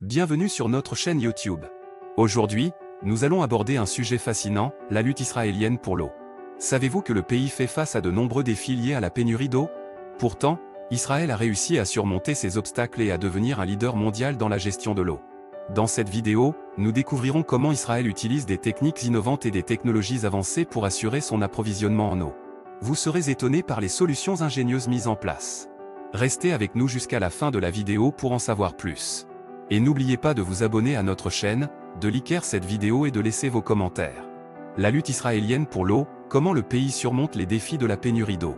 Bienvenue sur notre chaîne YouTube. Aujourd'hui, nous allons aborder un sujet fascinant, la lutte israélienne pour l'eau. Savez-vous que le pays fait face à de nombreux défis liés à la pénurie d'eau? Pourtant, Israël a réussi à surmonter ces obstacles et à devenir un leader mondial dans la gestion de l'eau. Dans cette vidéo, nous découvrirons comment Israël utilise des techniques innovantes et des technologies avancées pour assurer son approvisionnement en eau. Vous serez étonné par les solutions ingénieuses mises en place. Restez avec nous jusqu'à la fin de la vidéo pour en savoir plus. Et n'oubliez pas de vous abonner à notre chaîne, de liker cette vidéo et de laisser vos commentaires. La lutte israélienne pour l'eau, comment le pays surmonte les défis de la pénurie d'eau.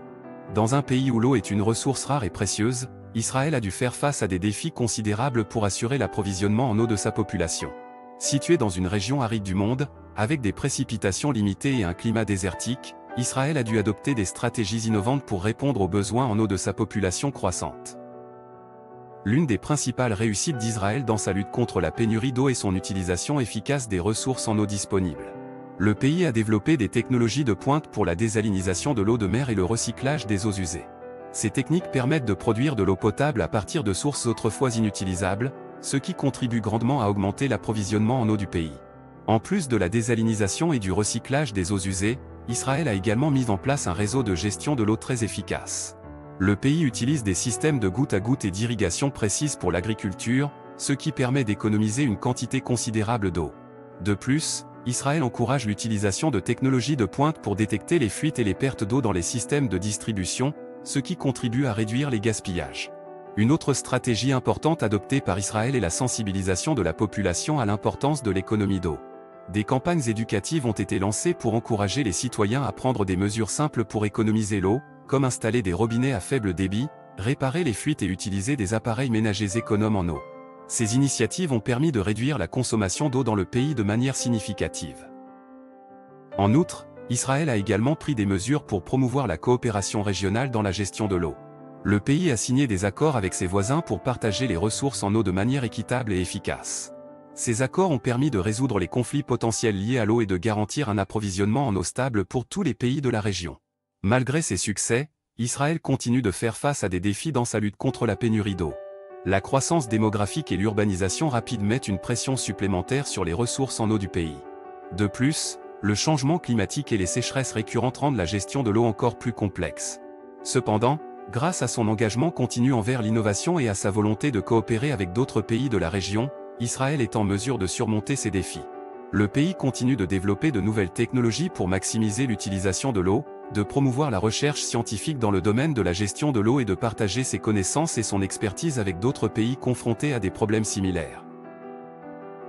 Dans un pays où l'eau est une ressource rare et précieuse, Israël a dû faire face à des défis considérables pour assurer l'approvisionnement en eau de sa population. Situé dans une région aride du monde, avec des précipitations limitées et un climat désertique, Israël a dû adopter des stratégies innovantes pour répondre aux besoins en eau de sa population croissante. L'une des principales réussites d'Israël dans sa lutte contre la pénurie d'eau est son utilisation efficace des ressources en eau disponibles. Le pays a développé des technologies de pointe pour la désalinisation de l'eau de mer et le recyclage des eaux usées. Ces techniques permettent de produire de l'eau potable à partir de sources autrefois inutilisables, ce qui contribue grandement à augmenter l'approvisionnement en eau du pays. En plus de la désalinisation et du recyclage des eaux usées, Israël a également mis en place un réseau de gestion de l'eau très efficace. Le pays utilise des systèmes de goutte à goutte et d'irrigation précise pour l'agriculture, ce qui permet d'économiser une quantité considérable d'eau. De plus, Israël encourage l'utilisation de technologies de pointe pour détecter les fuites et les pertes d'eau dans les systèmes de distribution, ce qui contribue à réduire les gaspillages. Une autre stratégie importante adoptée par Israël est la sensibilisation de la population à l'importance de l'économie d'eau. Des campagnes éducatives ont été lancées pour encourager les citoyens à prendre des mesures simples pour économiser l'eau, comme installer des robinets à faible débit, réparer les fuites et utiliser des appareils ménagers économes en eau. Ces initiatives ont permis de réduire la consommation d'eau dans le pays de manière significative. En outre, Israël a également pris des mesures pour promouvoir la coopération régionale dans la gestion de l'eau. Le pays a signé des accords avec ses voisins pour partager les ressources en eau de manière équitable et efficace. Ces accords ont permis de résoudre les conflits potentiels liés à l'eau et de garantir un approvisionnement en eau stable pour tous les pays de la région. Malgré ces succès, Israël continue de faire face à des défis dans sa lutte contre la pénurie d'eau. La croissance démographique et l'urbanisation rapide mettent une pression supplémentaire sur les ressources en eau du pays. De plus, le changement climatique et les sécheresses récurrentes rendent la gestion de l'eau encore plus complexe. Cependant, grâce à son engagement continu envers l'innovation et à sa volonté de coopérer avec d'autres pays de la région, Israël est en mesure de surmonter ces défis. Le pays continue de développer de nouvelles technologies pour maximiser l'utilisation de l'eau, de promouvoir la recherche scientifique dans le domaine de la gestion de l'eau et de partager ses connaissances et son expertise avec d'autres pays confrontés à des problèmes similaires.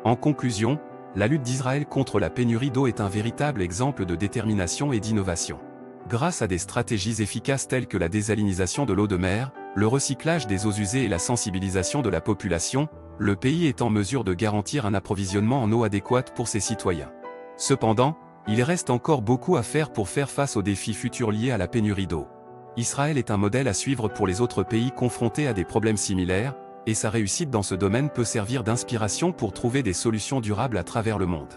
En conclusion, la lutte d'Israël contre la pénurie d'eau est un véritable exemple de détermination et d'innovation. Grâce à des stratégies efficaces telles que la désalinisation de l'eau de mer, le recyclage des eaux usées et la sensibilisation de la population, le pays est en mesure de garantir un approvisionnement en eau adéquate pour ses citoyens. Cependant, il reste encore beaucoup à faire pour faire face aux défis futurs liés à la pénurie d'eau. Israël est un modèle à suivre pour les autres pays confrontés à des problèmes similaires, et sa réussite dans ce domaine peut servir d'inspiration pour trouver des solutions durables à travers le monde.